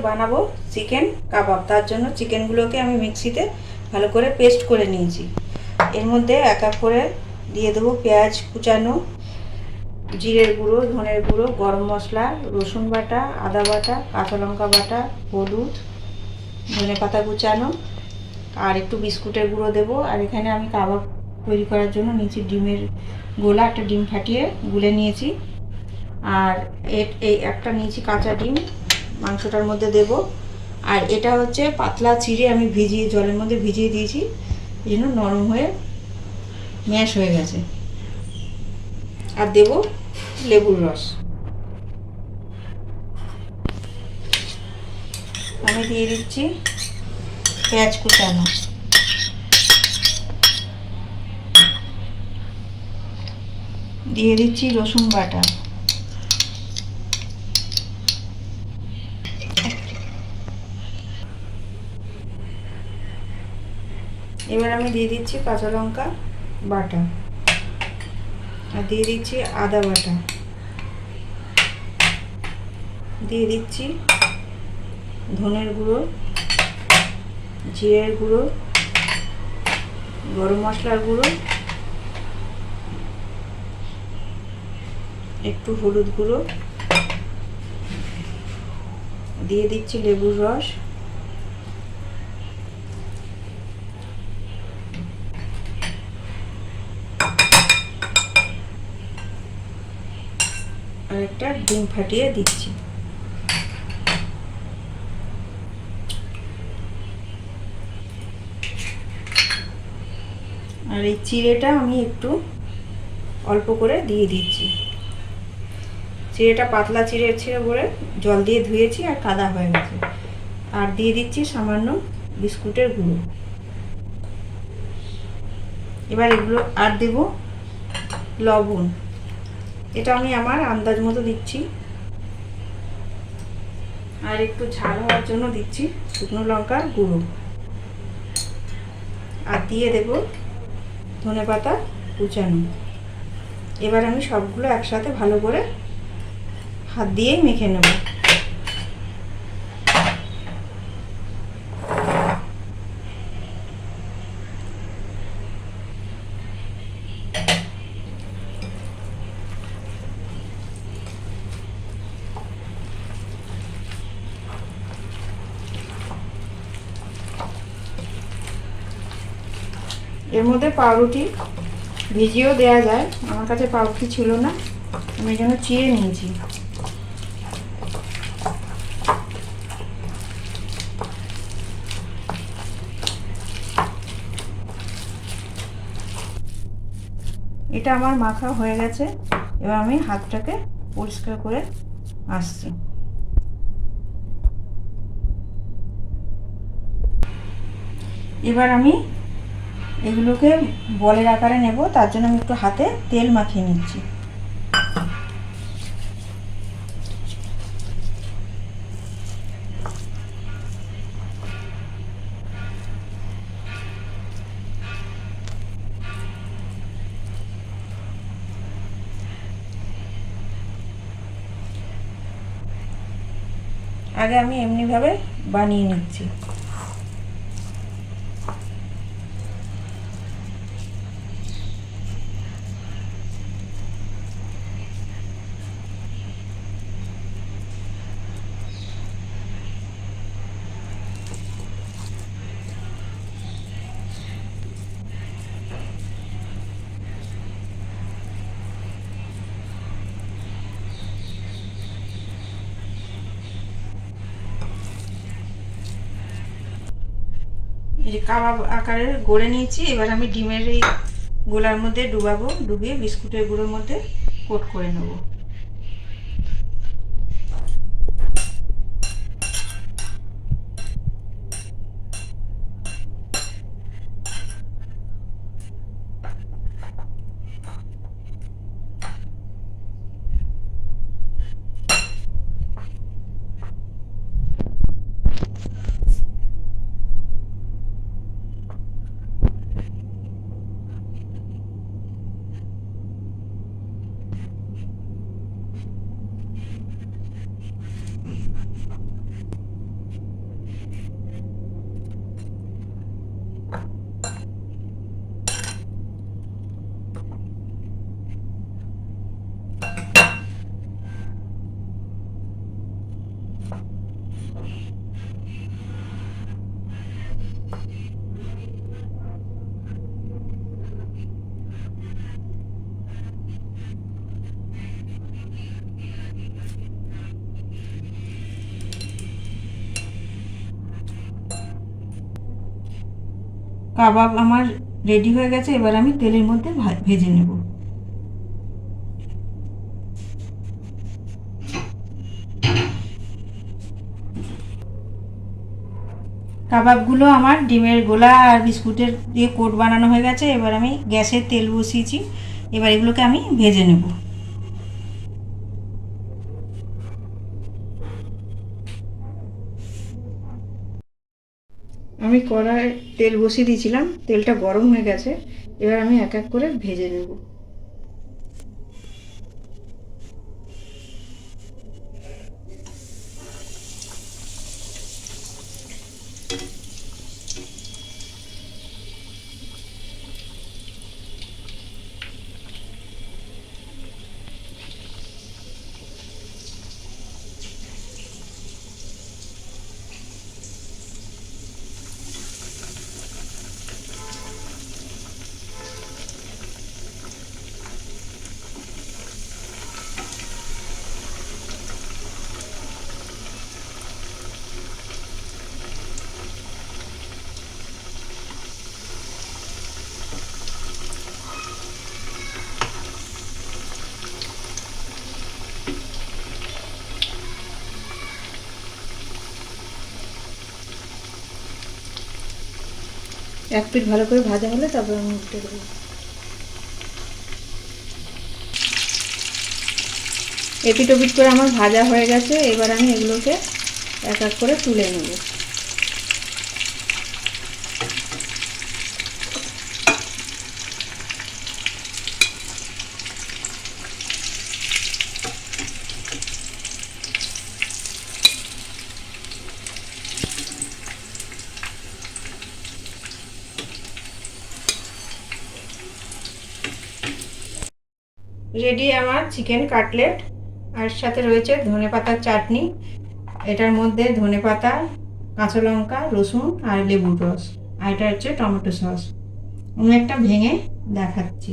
বানাবো চিকেন কাবাব। তার জন্য চিকেনগুলোকে আমি মিক্সিতে ভালো করে পেস্ট করে নিয়েছি। এর মধ্যে এক এক করে দিয়ে দেবো পেঁয়াজ কুচানো, জিরের গুঁড়ো, ধনের গুঁড়ো, গরম মশলা, রসুন বাটা, আদা বাটা, কাঁচা লঙ্কা বাটা, হলুদ, ধনে পাতা কুচানো আর একটু বিস্কুটের গুঁড়ো দেবো। আর এখানে আমি কাবাব তৈরি করার জন্য নিয়েছি ডিমের গোলা, একটা ডিম ফাটিয়ে গুলে নিয়েছি। আর এই একটা নিয়েছি কাঁচা ডিম মাংসটার মধ্যে দেব। আর এটা হচ্ছে পাতলা চিড়ে আমি জলের মধ্যে ভিজিয়ে দিয়েছি, এই জন্য নরম হয়ে ম্যাশ হয়ে গেছে। আর দেব লেবুর রস। আমি দিয়ে দিচ্ছি পেঁয়াজ কুচানো, দিয়ে দিচ্ছি রসুন বাটা, এবার আমি দিয়ে দিচ্ছি কাঁচা লঙ্কা বাটা, আর দিয়ে দিচ্ছি আদা বাটা, দিয়ে দিচ্ছি ধনের গুঁড়ো, জিরের গুঁড়ো, গরম মশলার গুঁড়ো, একটু হলুদ গুঁড়ো, দিয়ে দিচ্ছি লেবুর রস, আর একটা ডিম ফাটিয়ে দিচ্ছি। আর এই চিড়েটা আমি একটু অল্প করে দিয়ে দিচ্ছি। চিড়েটা পাতলা চিড়ে বলে জল দিয়ে ধুয়েছি আর কাদা হয়ে গেছে। আর দিয়ে দিচ্ছি সামান্য বিস্কুটের গুঁড়ো। এবার এগুলো আর দেব লবণ, এটা আমি আমার আন্দাজ মতো দিচ্ছি। আর একটু ঝাল হওয়ার জন্য দিচ্ছি শুকনো লঙ্কার গুঁড়ো। আর দিয়ে দেব ধনেপাতা কুচানো। এবার আমি সবগুলো একসাথে ভালো করে হাত দিয়েই মেখে নেব। এর মধ্যে পাউরুটি ভিজিয়েও দেওয়া যায়, আমার কাছে পাউরুটি ছিল না, আমি এই জন্য চিড়ে নিয়েছি। এটা আমার মাখা হয়ে গেছে। এবার আমি হাতটাকে পরিষ্কার করে আসছি। এবার আমি এগুলোকে বলের আকারে নেব, তার জন্য আমি একটু হাতে তেল মাখিয়ে নিচ্ছি। আগে আমি এমনিভাবে বানিয়ে নিচ্ছি। এই যে কাবাব আকারের গড়ে নিয়েছি। এবার আমি ডিমের এই গোলার মধ্যে ডুবাবো, ডুবিয়ে বিস্কুটের গুঁড়োর মধ্যে কোট করে নেব। কাবাব আমার রেডি হয়ে গেছে, এবার আমি তেলের মধ্যে ভেজে নেব। কাবাবগুলো আমার ডিমের গোলা আর বিস্কুটের দিয়ে কোট বানানো হয়ে গেছে। এবার আমি গ্যাসে তেল বসিয়েছি, এবার এগুলোকে আমি ভেজে নেব। আমি কড়ায় তেল বসিয়ে দিয়েছিলাম, তেলটা গরম হয়ে গেছে, এবার আমি এক এক করে ভেজে নেব। এক পিঠ ভালো করে ভাজা হলে তারপর আমি উল্টে দেবো। এপিট ওপিট করে আমার ভাজা হয়ে গেছে, এবার আমি এগুলোকে এক এক করে তুলে নেব। রেডি আমার চিকেন কাটলেট, আর সাথে রয়েছে ধনেপাতার চাটনি। এটার মধ্যে ধনেপাতা, কাঁচা লঙ্কা, রসুন আর লেবুর রস, আর এটা হচ্ছে টমেটো সস। আমি একটা ভেঙে দেখাচ্ছি।